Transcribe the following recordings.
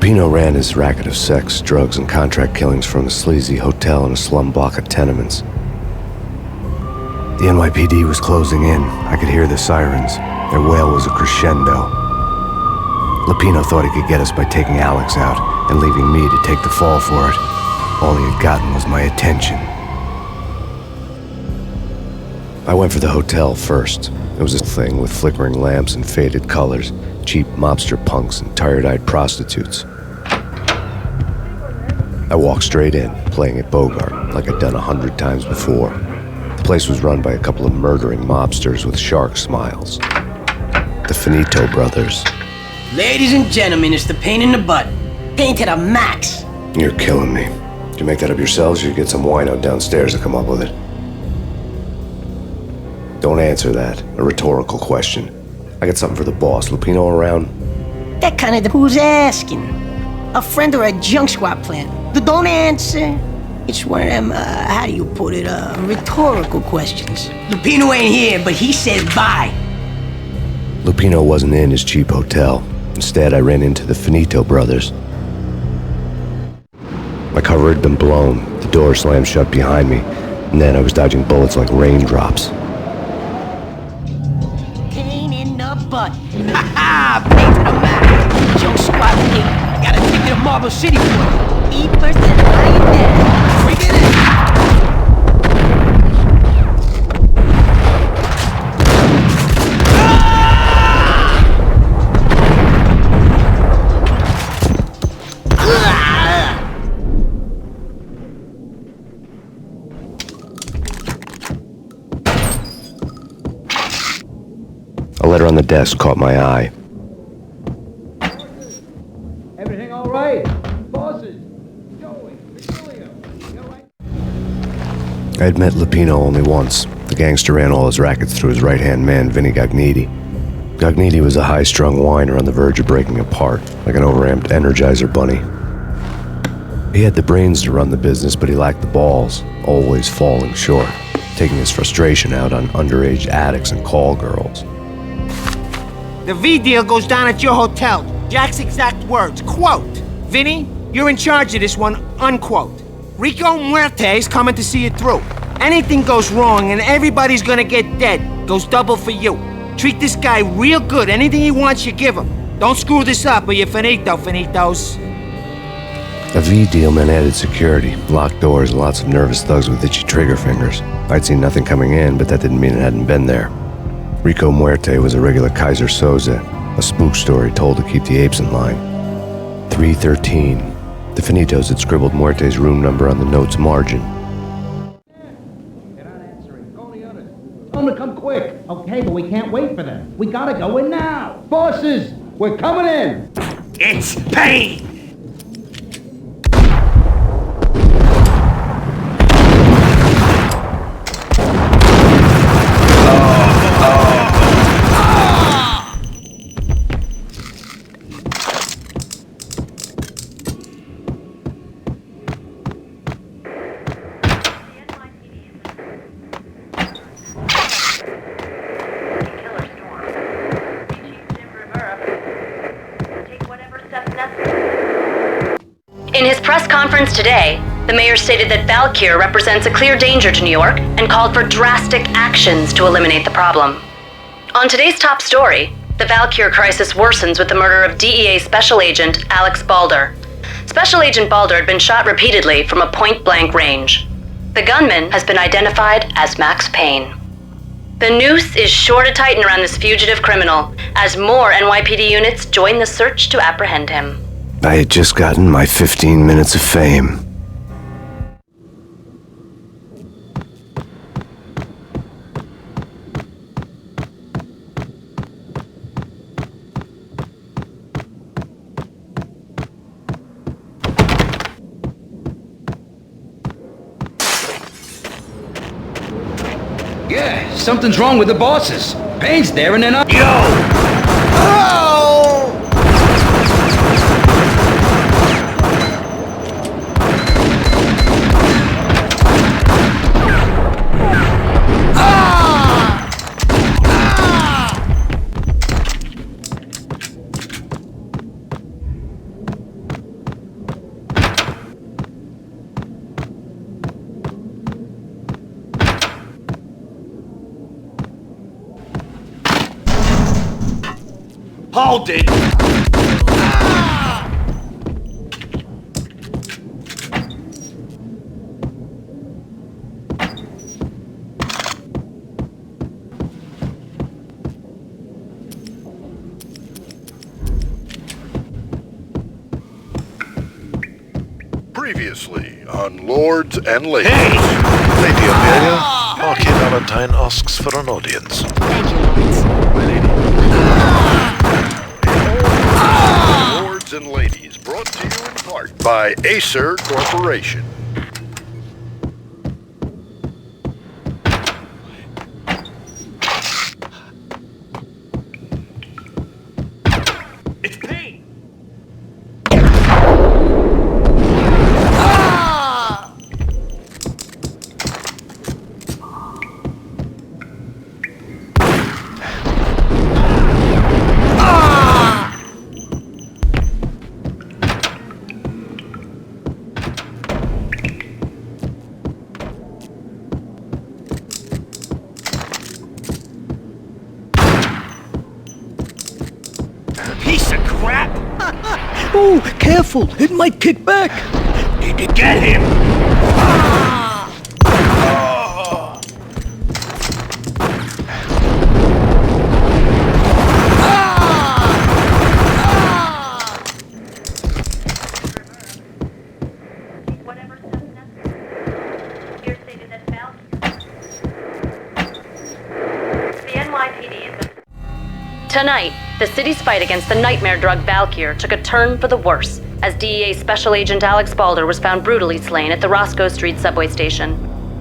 Lupino ran his racket of sex, drugs, and contract killings from a sleazy hotel in a slum block of tenements. The NYPD was closing in. I could hear the sirens. Their wail was a crescendo. Lupino thought he could get us by taking Alex out and leaving me to take the fall for it. All he had gotten was my attention. I went for the hotel first. It was a thing with flickering lamps and faded colors, cheap mobster punks and tired-eyed prostitutes. I walked straight in, playing It Bogart, like I'd done 100 times before. The place was run by a couple of murdering mobsters with shark smiles. The Finito brothers. Ladies and gentlemen, it's the pain in the butt. Pain to the max. You're killing me. Did you make that up yourselves, or you get some wino downstairs to come up with it? Don't answer that. A rhetorical question. I got something for the boss. Lupino around? That kind of who's asking. A friend or a junk squad plan. Don't answer. It's one of them, how do you put it, rhetorical questions. Lupino ain't here, but he says bye. Lupino wasn't in his cheap hotel. Instead, I ran into the Finito brothers. My cover had been blown. The door slammed shut behind me, and then I was dodging bullets like raindrops. Pain in the butt. Ha ha! Pain to the max. Junk squad thing. Got a ticket to Marble City for it. Me first and I ain't there. Bring it in. A letter on the desk caught my eye. Everything all right? Bosses? Joey? Virgilio? You all right? I had met Lupino only once. The gangster ran all his rackets through his right-hand man, Vinny Gagniti. Gagniti was a high-strung whiner on the verge of breaking apart, like an overamped Energizer bunny. He had the brains to run the business, but he lacked the balls, always falling short, taking his frustration out on underage addicts and call girls. The V deal goes down at your hotel. Jack's exact words, quote, "Vinny, you're in charge of this one," unquote. Rico Muerte's coming to see it through. Anything goes wrong and everybody's gonna get dead, goes double for you. Treat this guy real good. Anything he wants, you give him. Don't screw this up or you're finito, finitos. A V deal meant added security, locked doors, and lots of nervous thugs with itchy trigger fingers. I'd seen nothing coming in, but that didn't mean it hadn't been there. Rico Muerte was a regular Kaiser Soze, a spook story told to keep the apes in line. 313. The Finitos had scribbled Muerte's room number on the note's margin. They're not answering. Call the others. Tell them to come quick. Okay, but we can't wait for them. We gotta go in now. Bosses, we're coming in. It's pain! In his press conference today, the mayor stated that Valkyr represents a clear danger to New York and called for drastic actions to eliminate the problem. On today's top story, the Valkyr crisis worsens with the murder of DEA Special Agent Alex Balder. Special Agent Balder had been shot repeatedly from a point-blank range. The gunman has been identified as Max Payne. The noose is sure to tighten around this fugitive criminal as more NYPD units join the search to apprehend him. I had just gotten my 15 minutes of fame. Yeah, something's wrong with the bosses. Payne's there and they're not. Yo! Oh! Hold it! Previously on Lords and Ladies. Hey! Lady Amelia, Marquis Valentine asks for an audience. Thank you, Lawrence. Lords and Ladies, brought to you in part by Acer Corporation. It's Payne! Piece of crap! Oh, careful! It might kick back! Get him! Whatever steps necessary. Here stated that the NYPD is... Tonight, the city's fight against the nightmare drug Valkyr took a turn for the worse as DEA Special Agent Alex Balder was found brutally slain at the Roscoe Street subway station.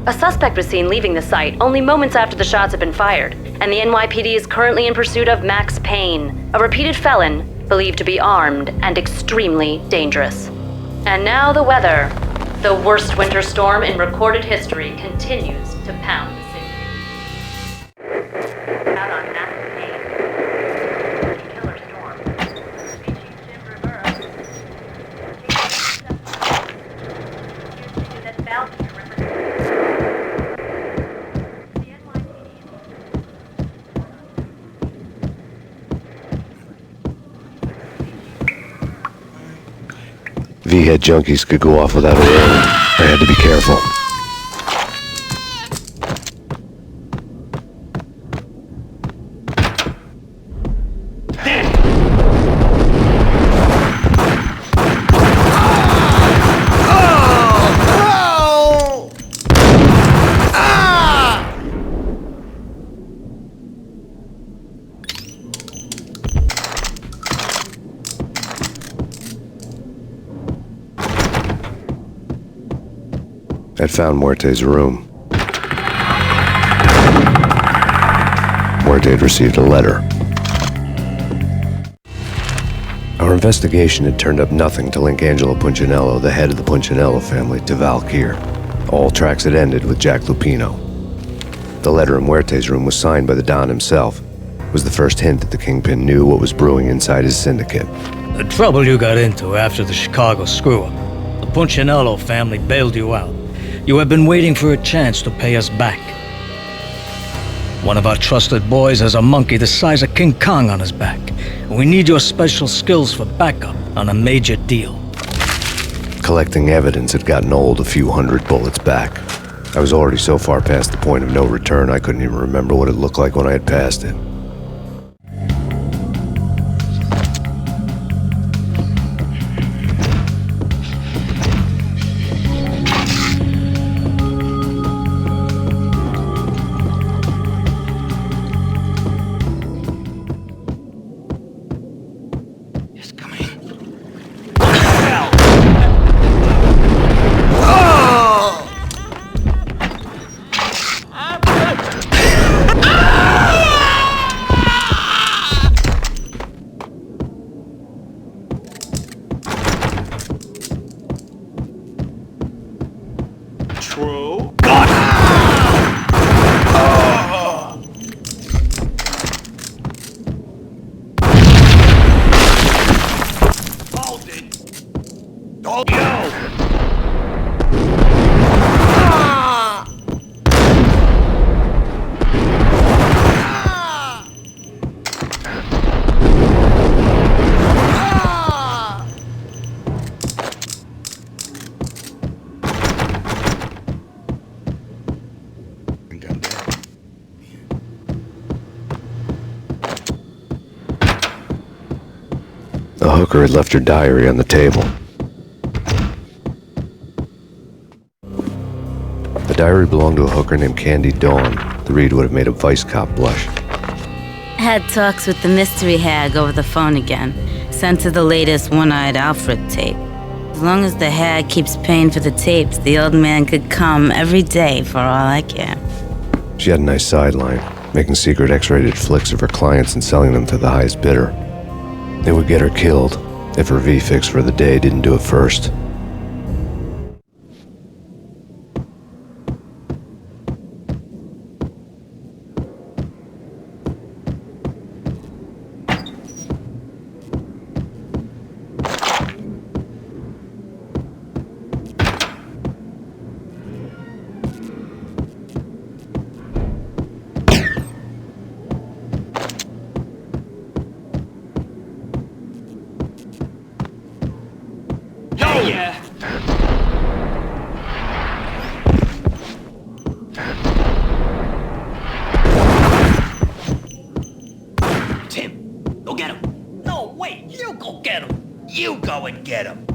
A suspect was seen leaving the site only moments after the shots had been fired, and the NYPD is currently in pursuit of Max Payne, a repeated felon believed to be armed and extremely dangerous. And now the weather. The worst winter storm in recorded history continues to pound the city. Out on Max Payne. Killer storm. Species Jim Rivera. That Valkyr represents the NYPD. V-head junkies could go off without a warning. I had to be careful. I'd found Muerte's room. Muerte had received a letter. Our investigation had turned up nothing to link Angelo Punchinello, the head of the Punchinello family, to Valkyr. All tracks had ended with Jack Lupino. The letter in Muerte's room was signed by the Don himself. It was the first hint that the Kingpin knew what was brewing inside his syndicate. The trouble you got into after the Chicago screw-up. The Punchinello family bailed you out. You have been waiting for a chance to pay us back. One of our trusted boys has a monkey the size of King Kong on his back. We need your special skills for backup on a major deal. Collecting evidence had gotten old a few hundred bullets back. I was already so far past the point of no return I couldn't even remember what it looked like when I had passed it. True. Hold it. Don't go. A hooker had left her diary on the table. The diary belonged to a hooker named Candy Dawn. The read would have made a vice cop blush. Had talks with the mystery hag over the phone again. Sent her the latest One-Eyed Alfred tape. As long as the hag keeps paying for the tapes, the old man could come every day for all I care. She had a nice sideline, making secret X-rated flicks of her clients and selling them to the highest bidder. It would get her killed if her V-fix for the day didn't do it first. Tim, go get him. No, wait, you go get him. You go and get him.